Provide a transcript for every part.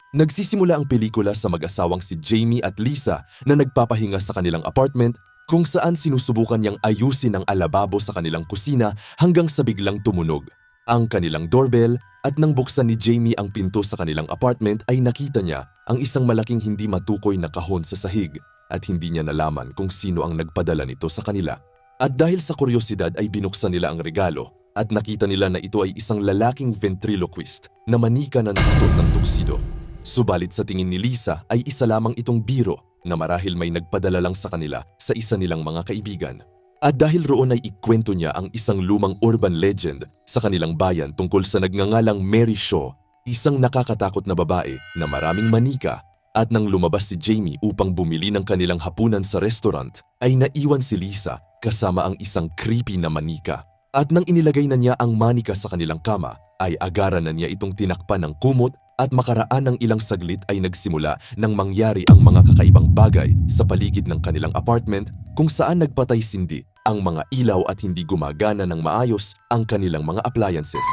Nagsisimula ang pelikula sa mag-asawang si Jamie at Lisa na nagpapahinga sa kanilang apartment kung saan sinusubukan niyang ayusin ang alababo sa kanilang kusina hanggang sa biglang tumunog ang kanilang doorbell at nang buksan ni Jamie ang pinto sa kanilang apartment ay nakita niya ang isang malaking hindi matukoy na kahon sa sahig at hindi niya nalaman kung sino ang nagpadala nito sa kanila. At dahil sa kuryosidad ay binuksan nila ang regalo at nakita nila na ito ay isang lalaking ventriloquist na manika na nakasuot ng tuxedo. Subalit sa tingin ni Lisa ay isa lamang itong biro na marahil may nagpadala lang sa kanila sa isa nilang mga kaibigan. At dahil roon ay ikwento niya ang isang lumang urban legend sa kanilang bayan tungkol sa nagngangalang Mary Shaw, isang nakakatakot na babae na maraming manika. At nang lumabas si Jamie upang bumili ng kanilang hapunan sa restaurant, ay naiwan si Lisa kasama ang isang creepy na manika. At nang inilagay na niya ang manika sa kanilang kama, ay agaran na niya itong tinakpan ng kumot at makaraan ng ilang saglit ay nagsimula nang mangyari ang mga kakaibang bagay sa paligid ng kanilang apartment kung saan nagpatay-sindi ang mga ilaw at hindi gumagana ng maayos ang kanilang mga appliances.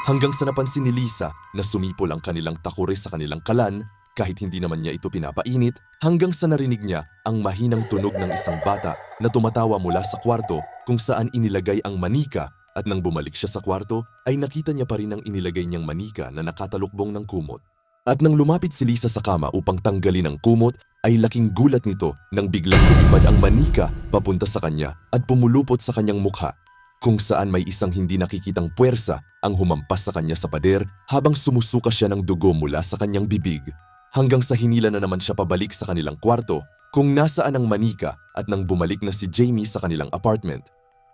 Hanggang sa napansin ni Lisa na sumipol ang kanilang takure sa kanilang kalan kahit hindi naman niya ito pinapainit hanggang sa narinig niya ang mahinang tunog ng isang bata na tumatawa mula sa kwarto kung saan inilagay ang manika. At nang bumalik siya sa kwarto, ay nakita niya pa rin ang inilagay niyang manika na nakatalukbong ng kumot. At nang lumapit si Lisa sa kama upang tanggalin ang kumot, ay laking gulat nito nang biglang lumipad ang manika papunta sa kanya at pumulupot sa kanyang mukha, kung saan may isang hindi nakikitang puwersa ang humampas sa kanya sa pader habang sumusuka siya ng dugo mula sa kanyang bibig. Hanggang sa hinila na naman siya pabalik sa kanilang kwarto kung nasaan ang manika at nang bumalik na si Jamie sa kanilang apartment.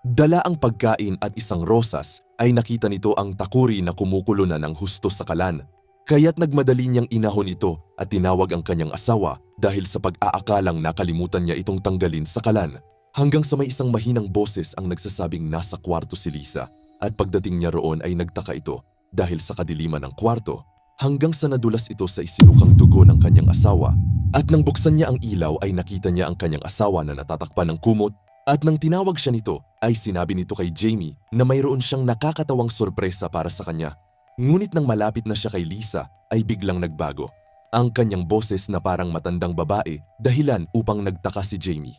Dala ang pagkain at isang rosas ay nakita nito ang takuri na kumukulo na ng husto sa kalan. Kaya't nagmadali niyang inahon ito at tinawag ang kanyang asawa dahil sa pag-aakalang nakalimutan niya itong tanggalin sa kalan. Hanggang sa may isang mahinang boses ang nagsasabing nasa kwarto si Lisa at pagdating niya roon ay nagtaka ito dahil sa kadiliman ng kwarto hanggang sa nadulas ito sa isinukang dugo ng kanyang asawa. At nang buksan niya ang ilaw ay nakita niya ang kanyang asawa na natatakpan ng kumot. At nang tinawag siya nito, ay sinabi nito kay Jamie na mayroon siyang nakakatawang sorpresa para sa kanya. Ngunit nang malapit na siya kay Lisa, ay biglang nagbago ang kanyang boses na parang matandang babae dahilan upang nagtaka si Jamie.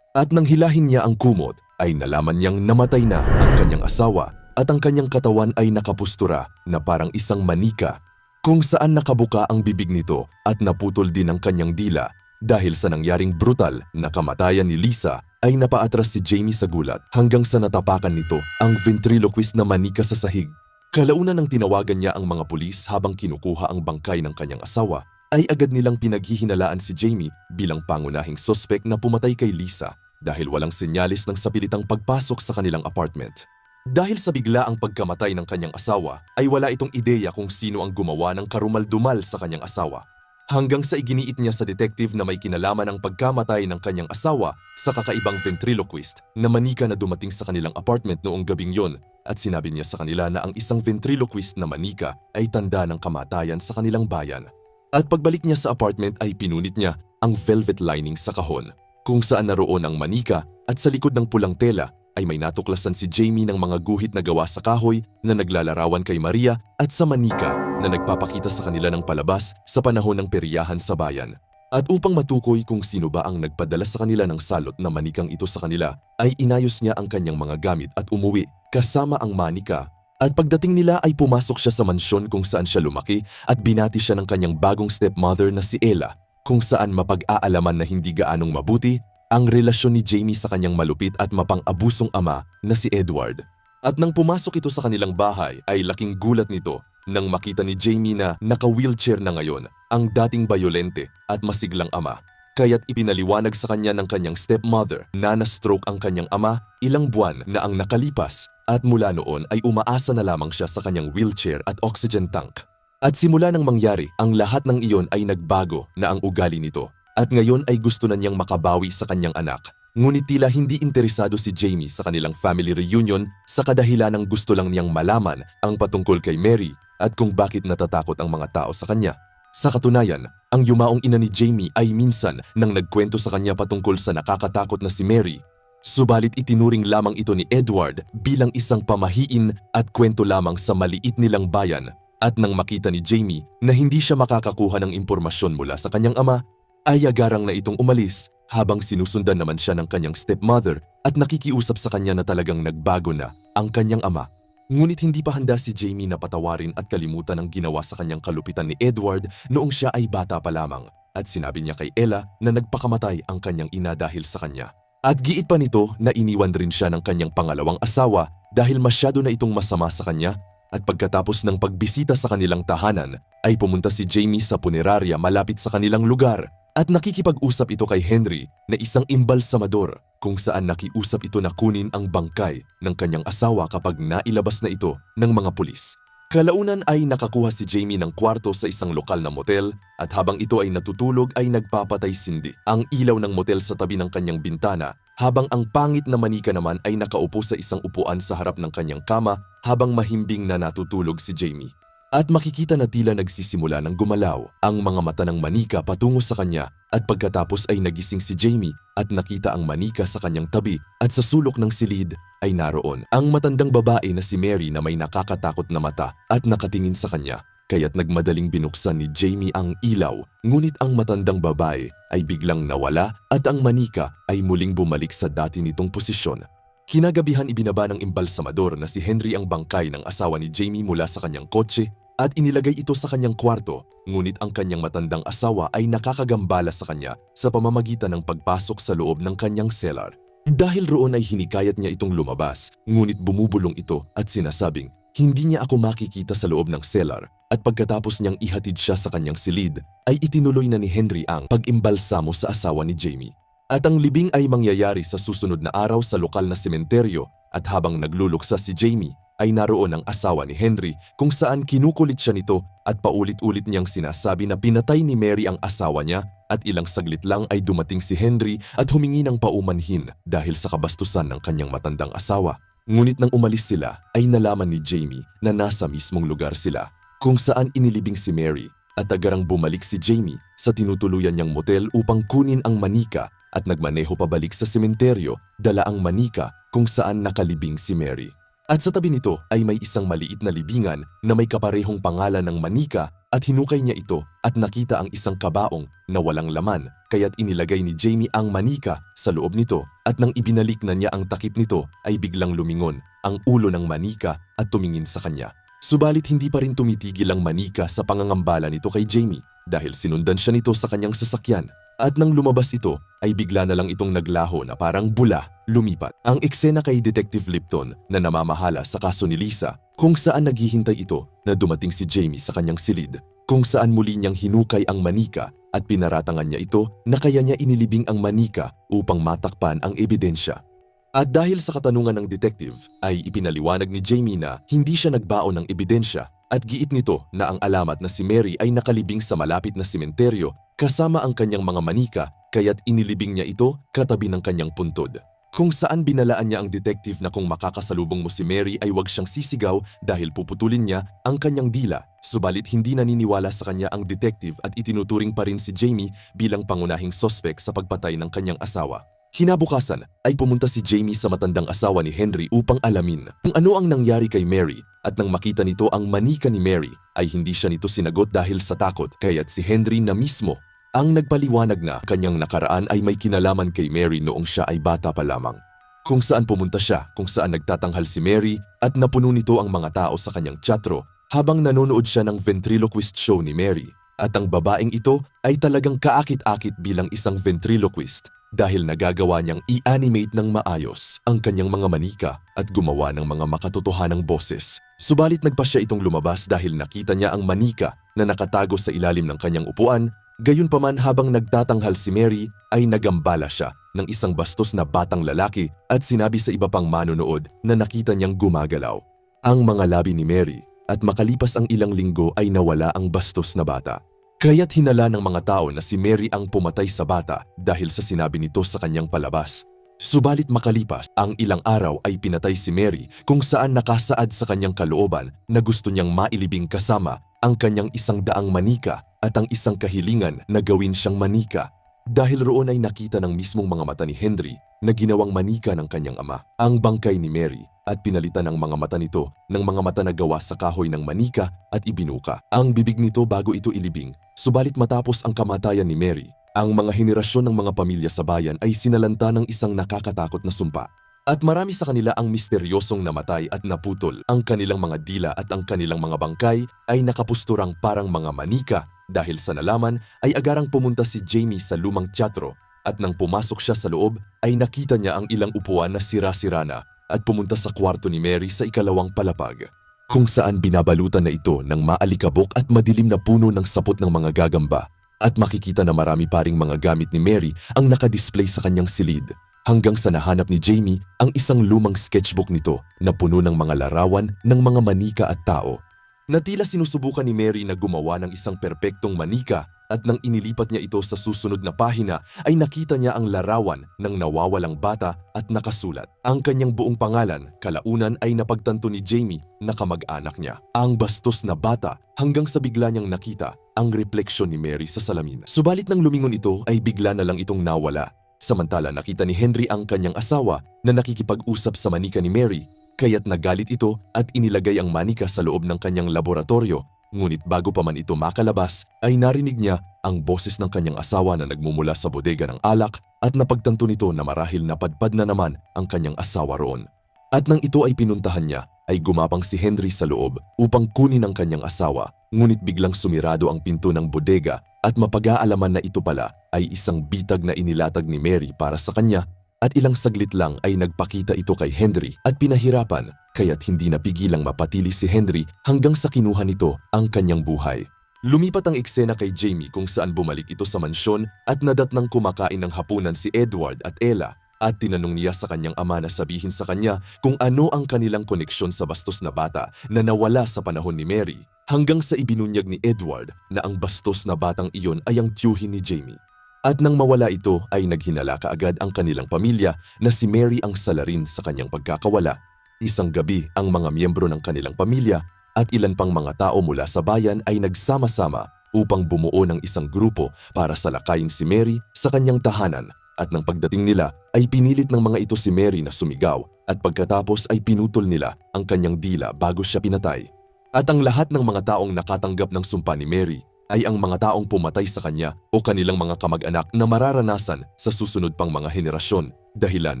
At nang hilahin niya ang kumot, ay nalaman niyang namatay na ang kanyang asawa at ang kanyang katawan ay nakapustura na parang isang manika kung saan nakabuka ang bibig nito at naputol din ang kanyang dila. Dahil sa nangyaring brutal na kamatayan ni Lisa, ay napaatras si Jamie sa gulat hanggang sa natapakan nito ang ventriloquist na manika sa sahig. Kalaunan nang tinawagan niya ang mga pulis habang kinukuha ang bangkay ng kanyang asawa, ay agad nilang pinaghihinalaan si Jamie bilang pangunahing sospek na pumatay kay Lisa dahil walang senyalis ng sapilitang pagpasok sa kanilang apartment. Dahil sa bigla ang pagkamatay ng kanyang asawa, ay wala itong ideya kung sino ang gumawa ng karumal-dumal sa kanyang asawa. Hanggang sa iginiit niya sa detective na may kinalaman ang pagkamatay ng kanyang asawa sa kakaibang ventriloquist na manika na dumating sa kanilang apartment noong gabing yon at sinabi niya sa kanila na ang isang ventriloquist na manika ay tanda ng kamatayan sa kanilang bayan. At pagbalik niya sa apartment ay pinunit niya ang velvet lining sa kahon kung saan naroon ang manika at sa likod ng pulang tela ay may natuklasan si Jamie ng mga guhit na gawa sa kahoy na naglalarawan kay Maria at sa manika na nagpapakita sa kanila ng palabas sa panahon ng peryahan sa bayan. At upang matukoy kung sino ba ang nagpadala sa kanila ng salot na manikang ito sa kanila, ay inayos niya ang kanyang mga gamit at umuwi kasama ang manika. At pagdating nila ay pumasok siya sa mansyon kung saan siya lumaki at binati siya ng kanyang bagong stepmother na si Ella, kung saan mapag-aalaman na hindi gaanong mabuti ang relasyon ni Jamie sa kanyang malupit at mapang-abusong ama na si Edward. At nang pumasok ito sa kanilang bahay ay laking gulat nito nang makita ni Jamie na naka-wheelchair na ngayon ang dating bayolente at masiglang ama. Kaya't ipinaliwanag sa kanya ng kanyang stepmother na na-stroke ang kanyang ama ilang buwan na ang nakalipas at mula noon ay umaasa na lamang siya sa kanyang wheelchair at oxygen tank. At simula nang mangyari, ang lahat ng iyon ay nagbago na ang ugali nito. At ngayon ay gusto na niyang makabawi sa kanyang anak. Ngunit tila hindi interesado si Jamie sa kanilang family reunion sa kadahilan ng gusto lang niyang malaman ang patungkol kay Mary at kung bakit natatakot ang mga tao sa kanya. Sa katunayan, ang yumaong ina ni Jamie ay minsan nang nagkwento sa kanya patungkol sa nakakatakot na si Mary Subalit itinuring lamang ito ni Edward bilang isang pamahiin at kwento lamang sa maliit nilang bayan. At nang makita ni Jamie na hindi siya makakakuha ng impormasyon mula sa kanyang ama, ay agarang na itong umalis habang sinusundan naman siya ng kanyang stepmother at nakikiusap sa kanya na talagang nagbago na ang kanyang ama. Ngunit hindi pa handa si Jamie na patawarin at kalimutan ang ginawa sa kanyang kalupitan ni Edward noong siya ay bata pa lamang, at sinabi niya kay Ella na nagpakamatay ang kanyang ina dahil sa kanya. At giit pa nito na iniwan rin siya ng kanyang pangalawang asawa dahil masyado na itong masama sa kanya. At pagkatapos ng pagbisita sa kanilang tahanan ay pumunta si Jamie sa punerarya malapit sa kanilang lugar at nakikipag-usap ito kay Henry na isang imbalsamador kung saan nakiusap ito na kunin ang bangkay ng kanyang asawa kapag nailabas na ito ng mga pulis. Kalaunan ay nakakuha si Jamie ng kwarto sa isang lokal na motel at habang ito ay natutulog ay nagpapatay-sindi ang ilaw ng motel sa tabi ng kanyang bintana habang ang pangit na manika naman ay nakaupo sa isang upuan sa harap ng kanyang kama habang mahimbing na natutulog si Jamie. At makikita na tila nagsisimula ng gumalaw ang mga mata ng manika patungo sa kanya at pagkatapos ay nagising si Jamie at nakita ang manika sa kanyang tabi at sa sulok ng silid ay naroon ang matandang babae na si Mary na may nakakatakot na mata at nakatingin sa kanya. Kaya't nagmadaling binuksan ni Jamie ang ilaw, ngunit ang matandang babae ay biglang nawala at ang manika ay muling bumalik sa dati nitong posisyon. Kinagabihan ibinaba ng imbalsamador na si Henry ang bangkay ng asawa ni Jamie mula sa kanyang kotse at inilagay ito sa kanyang kwarto, ngunit ang kanyang matandang asawa ay nakakagambala sa kanya sa pamamagitan ng pagpasok sa loob ng kanyang cellar. Dahil roon ay hinikayat niya itong lumabas, ngunit bumubulong ito at sinasabing, "Hindi niya ako makikita sa loob ng cellar." At pagkatapos niyang ihatid siya sa kanyang silid, ay itinuloy na ni Henry ang pag-imbalsamo sa asawa ni Jamie. At ang libing ay mangyayari sa susunod na araw sa lokal na sementeryo at habang nagluluksa si Jamie, ay naroon ang asawa ni Henry kung saan kinukulit siya nito at paulit-ulit niyang sinasabi na pinatay ni Mary ang asawa niya at ilang saglit lang ay dumating si Henry at humingi ng paumanhin dahil sa kabastusan ng kanyang matandang asawa. Ngunit nang umalis sila ay nalaman ni Jamie na nasa mismong lugar sila kung saan inilibing si Mary at agarang bumalik si Jamie sa tinutuluyan niyang motel upang kunin ang manika at nagmaneho pabalik sa sementeryo dala ang manika kung saan nakalibing si Mary. At sa tabi nito ay may isang maliit na libingan na may kaparehong pangalan ng manika at hinukay niya ito at nakita ang isang kabaong na walang laman kaya't inilagay ni Jamie ang manika sa loob nito at nang ibinalik na niya ang takip nito ay biglang lumingon ang ulo ng manika at tumingin sa kanya. Subalit hindi pa rin tumitigil ang manika sa pangangambala nito kay Jamie dahil sinundan siya nito sa kanyang sasakyan. At nang lumabas ito ay bigla na lang itong naglaho na parang bula, lumipat. Ang eksena kay Detective Lipton na namamahala sa kaso ni Lisa kung saan naghihintay ito na dumating si Jamie sa kanyang silid kung saan muli niyang hinukay ang manika at pinaratangan niya ito na kaya niya inilibing ang manika upang matakpan ang ebidensya. At dahil sa katanungan ng detective ay ipinaliwanag ni Jamie na hindi siya nagbaon ng ebidensya at giit nito na ang alamat na si Mary ay nakalibing sa malapit na sementeryo kasama ang kanyang mga manika kaya't inilibing niya ito katabi ng kanyang puntod. Kung saan binalaan niya ang detective na kung makakasalubong mo si Mary ay huwag siyang sisigaw dahil puputulin niya ang kanyang dila. Subalit hindi naniniwala sa kanya ang detective at itinuturing pa rin si Jamie bilang pangunahing sospek sa pagpatay ng kanyang asawa. Kinabukasan ay pumunta si Jamie sa matandang asawa ni Henry upang alamin kung ano ang nangyari kay Mary at nang makita nito ang manika ni Mary ay hindi siya nito sinagot dahil sa takot kaya't si Henry na mismo ang nagpaliwanag na kanyang nakaraan ay may kinalaman kay Mary noong siya ay bata pa lamang. Kung saan pumunta siya kung saan nagtatanghal si Mary at napuno nito ang mga tao sa kanyang teatro habang nanonood siya ng ventriloquist show ni Mary at ang babaeng ito ay talagang kaakit-akit bilang isang ventriloquist dahil nagagawa niyang i-animate ng maayos ang kanyang mga manika at gumawa ng mga makatotohanang boses. Subalit nagpasya itong lumabas dahil nakita niya ang manika na nakatago sa ilalim ng kanyang upuan. Gayunpaman habang nagtatanghal si Mary ay nagambala siya ng isang bastos na batang lalaki at sinabi sa iba pang manonood na nakita niyang gumagalaw ang mga labi ni Mary at makalipas ang ilang linggo ay nawala ang bastos na bata. Kaya't hinala ng mga tao na si Mary ang pumatay sa bata dahil sa sinabi nito sa kanyang palabas. Subalit makalipas ang ilang araw ay pinatay si Mary kung saan nakasaad sa kanyang kalooban na gusto niyang mailibing kasama ang kanyang 100 manika at ang isang kahilingan na gawin siyang manika. Dahil roon ay nakita ng mismong mga mata ni Henry na ginawang manika ng kanyang ama ang bangkay ni Mary at pinalitan ng mga mata nito ng mga mata na gawa sa kahoy ng manika at ibinuka ang bibig nito bago ito ilibing. Subalit matapos ang kamatayan ni Mary, ang mga henerasyon ng mga pamilya sa bayan ay sinalanta ng isang nakakatakot na sumpa. At marami sa kanila ang misteryosong namatay at naputol. Ang kanilang mga dila at ang kanilang mga bangkay ay nakapusturang parang mga manika. Dahil sa nalaman ay agarang pumunta si Jamie sa lumang teatro at nang pumasok siya sa loob ay nakita niya ang ilang upuan na sira-sira na at pumunta sa kwarto ni Mary sa ikalawang palapag, kung saan binabalutan na ito ng maalikabok at madilim na puno ng sapot ng mga gagamba at makikita na marami pa ring mga gamit ni Mary ang nakadisplay sa kanyang silid. Hanggang sa nahanap ni Jamie ang isang lumang sketchbook nito na puno ng mga larawan ng mga manika at tao. Na tila sinusubukan ni Mary na gumawa ng isang perpektong manika at nang inilipat niya ito sa susunod na pahina ay nakita niya ang larawan ng nawawalang bata at nakasulat. Ang kanyang buong pangalan, kalaunan ay napagtanto ni Jamie na kamag-anak niya, ang bastos na bata, hanggang sa bigla niyang nakita ang refleksyon ni Mary sa salamin. Subalit nang lumingon ito ay bigla na lang itong nawala. Samantala nakita ni Henry ang kanyang asawa na nakikipag-usap sa manika ni Mary. Kaya't nagalit ito at inilagay ang manika sa loob ng kanyang laboratorio. Ngunit bago pa man ito makalabas, ay narinig niya ang boses ng kanyang asawa na nagmumula sa bodega ng alak at napagtanto nito na marahil napadpad na naman ang kanyang asawa roon. At nang ito ay pinuntahan niya, ay gumapang si Henry sa loob upang kunin ang kanyang asawa. Ngunit biglang sumirado ang pinto ng bodega at mapag-aalaman na ito pala ay isang bitag na inilatag ni Mary para sa kanya. At ilang saglit lang ay nagpakita ito kay Henry at pinahirapan, kaya't hindi napigilang mapatili si Henry hanggang sa kinuha nito ang kanyang buhay. Lumipat ang eksena kay Jamie kung saan bumalik ito sa mansyon at nadatnang kumakain ng hapunan si Edward at Ella at tinanong niya sa kanyang ama na sabihin sa kanya kung ano ang kanilang koneksyon sa bastos na bata na nawala sa panahon ni Mary, hanggang sa ibinunyag ni Edward na ang bastos na batang iyon ay ang tiyuhin ni Jamie. At nang mawala ito ay naghinala kaagad ang kanilang pamilya na si Mary ang salarin sa kanyang pagkakawala. Isang gabi ang mga miyembro ng kanilang pamilya at ilan pang mga tao mula sa bayan ay nagsama-sama upang bumuo ng isang grupo para salakayin si Mary sa kanyang tahanan. At nang pagdating nila ay pinilit ng mga ito si Mary na sumigaw at pagkatapos ay pinutol nila ang kanyang dila bago siya pinatay. At ang lahat ng mga taong nakatanggap ng sumpa ni Mary ay ang mga taong pumatay sa kanya o kanilang mga kamag-anak na mararanasan sa susunod pang mga henerasyon. Dahilan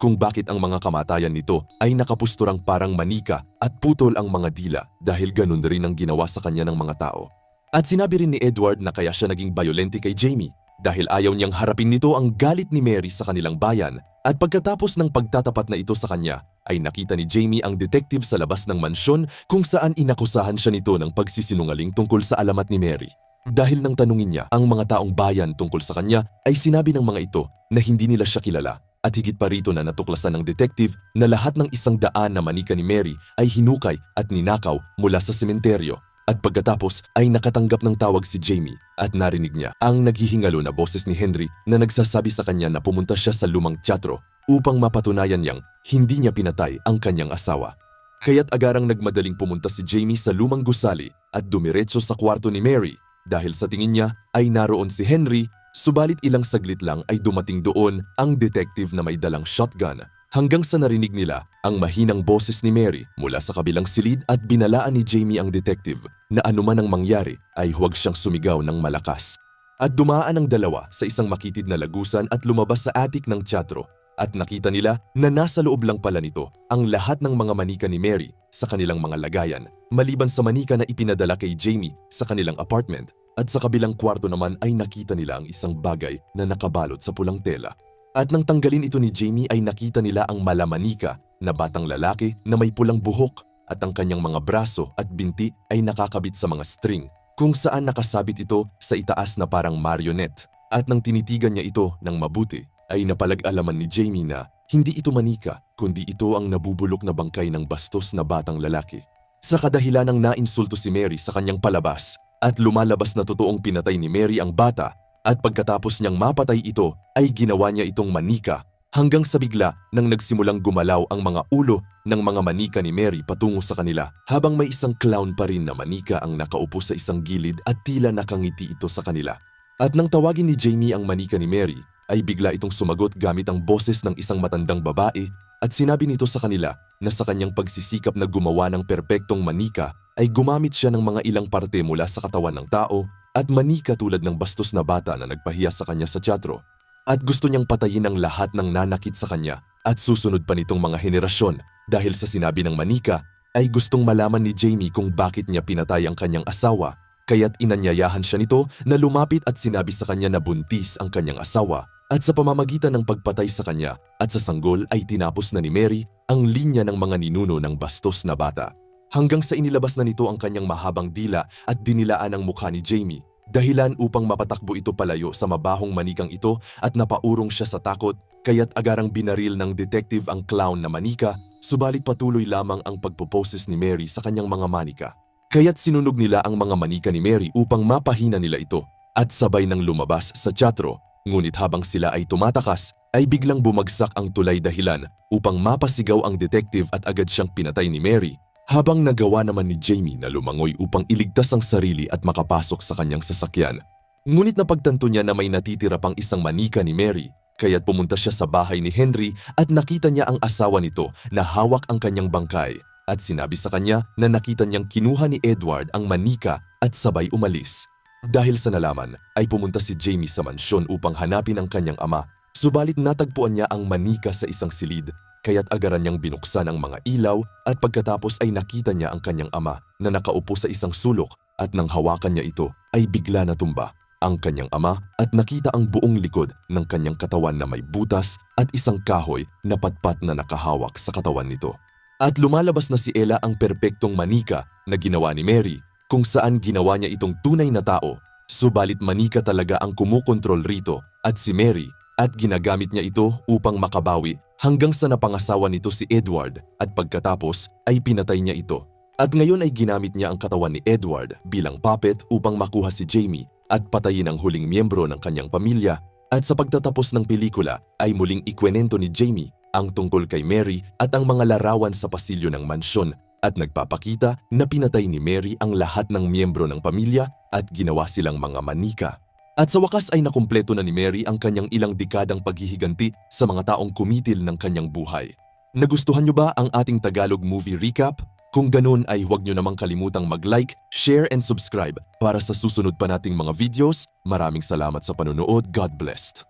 kung bakit ang mga kamatayan nito ay nakapusturang parang manika at putol ang mga dila dahil ganun rin ang ginawa sa kanya ng mga tao. At sinabi rin ni Edward na kaya siya naging bayolente kay Jamie dahil ayaw niyang harapin nito ang galit ni Mary sa kanilang bayan. At pagkatapos ng pagtatapat na ito sa kanya, ay nakita ni Jamie ang detective sa labas ng mansyon kung saan inakusahan siya nito ng pagsisinungaling tungkol sa alamat ni Mary. Dahil nang tanungin niya ang mga taong bayan tungkol sa kanya, ay sinabi ng mga ito na hindi nila siya kilala. At higit pa rito na natuklasan ng detective na lahat ng 100 na manika ni Mary ay hinukay at ninakaw mula sa sementeryo. At pagkatapos ay nakatanggap ng tawag si Jamie at narinig niya ang naghihingalo na boses ni Henry na nagsasabi sa kanya na pumunta siya sa lumang teatro upang mapatunayan niyang hindi niya pinatay ang kanyang asawa. Kaya't agarang nagmadaling pumunta si Jamie sa lumang gusali at dumiretso sa kwarto ni Mary. Dahil sa tingin niya ay naroon si Henry, subalit ilang saglit lang ay dumating doon ang detective na may dalang shotgun. Hanggang sa narinig nila ang mahinang boses ni Mary mula sa kabilang silid at binalaan ni Jamie ang detective na anuman ang mangyari ay huwag siyang sumigaw ng malakas. At dumaan ang dalawa sa isang makitid na lagusan at lumabas sa attic ng teatro. At nakita nila na nasa loob lang pala nito ang lahat ng mga manika ni Mary sa kanilang mga lagayan, maliban sa manika na ipinadala kay Jamie sa kanilang apartment. At sa kabilang kwarto naman ay nakita nila ang isang bagay na nakabalot sa pulang tela. At nang tanggalin ito ni Jamie ay nakita nila ang malamanika na batang lalaki na may pulang buhok at ang kanyang mga braso at binti ay nakakabit sa mga string kung saan nakasabit ito sa itaas na parang marionette. At nang tinitigan niya ito ng mabuti ay napalag-alaman ni Jamie na hindi ito manika kundi ito ang nabubulok na bangkay ng bastos na batang lalaki. Sa kadahilan ng nainsulto si Mary sa kanyang palabas at lumalabas na totoong pinatay ni Mary ang bata at pagkatapos niyang mapatay ito ay ginawa niya itong manika hanggang sa bigla nang nagsimulang gumalaw ang mga ulo ng mga manika ni Mary patungo sa kanila habang may isang clown pa rin na manika ang nakaupo sa isang gilid at tila nakangiti ito sa kanila. At nang tawagin ni Jamie ang manika ni Mary, ay bigla itong sumagot gamit ang boses ng isang matandang babae at sinabi nito sa kanila na sa kanyang pagsisikap na gumawa ng perpektong manika ay gumamit siya ng mga ilang parte mula sa katawan ng tao at manika tulad ng bastos na bata na nagpahiya sa kanya sa teatro. At gusto niyang patayin ang lahat ng nanakit sa kanya at susunod pa nitong mga henerasyon dahil sa sinabi ng manika ay gustong malaman ni Jamie kung bakit niya pinatay ang kanyang asawa. Kaya't inanyayahan siya nito na lumapit at sinabi sa kanya na buntis ang kanyang asawa at sa pamamagitan ng pagpatay sa kanya at sa sanggol ay tinapos na ni Mary ang linya ng mga ninuno ng bastos na bata. Hanggang sa inilabas na nito ang kanyang mahabang dila at dinilaan ang mukha ni Jamie, dahilan upang mapatakbo ito palayo sa mabahong manikang ito at napaurong siya sa takot kaya't agarang binaril ng detective ang clown na manika, subalit patuloy lamang ang pagpoposes ni Mary sa kanyang mga manika. Kaya't sinunog nila ang mga manika ni Mary upang mapahina nila ito at sabay nang lumabas sa teatro. Ngunit habang sila ay tumatakas, ay biglang bumagsak ang tulay dahilan upang mapasigaw ang detective at agad siyang pinatay ni Mary, habang nagawa naman ni Jamie na lumangoy upang iligtas ang sarili at makapasok sa kanyang sasakyan. Ngunit napagtanto niya na may natitira pang isang manika ni Mary, kaya't pumunta siya sa bahay ni Henry at nakita niya ang asawa nito na hawak ang kanyang bangkay. At sinabi sa kanya na nakita niyang kinuha ni Edward ang manika at sabay umalis. Dahil sa nalaman, ay pumunta si Jamie sa mansyon upang hanapin ang kanyang ama. Subalit natagpuan niya ang manika sa isang silid, kaya't agaran niyang binuksan ang mga ilaw at pagkatapos ay nakita niya ang kanyang ama na nakaupo sa isang sulok at nang hawakan niya ito ay bigla natumba ang kanyang ama at nakita ang buong likod ng kanyang katawan na may butas at isang kahoy na patpat na nakahawak sa katawan nito. At lumalabas na si Ella ang perpektong manika na ginawa ni Mary kung saan ginawa niya itong tunay na tao. Subalit manika talaga ang kumukontrol rito at si Mary at ginagamit niya ito upang makabawi hanggang sa napangasawa nito si Edward at pagkatapos ay pinatay niya ito. At ngayon ay ginamit niya ang katawan ni Edward bilang puppet upang makuha si Jamie at patayin ang huling miyembro ng kanyang pamilya. At sa pagtatapos ng pelikula ay muling ikwenento ni Jamie ang tungkol kay Mary at ang mga larawan sa pasilyo ng mansyon at nagpapakita na pinatay ni Mary ang lahat ng miyembro ng pamilya at ginawa silang mga manika. At sa wakas ay nakumpleto na ni Mary ang kanyang ilang dekadang paghihiganti sa mga taong kumitil ng kanyang buhay. Nagustuhan niyo ba ang ating Tagalog movie recap? Kung ganun ay huwag niyo namang kalimutang mag-like, share and subscribe para sa susunod pa nating mga videos. Maraming salamat sa panonood. God bless.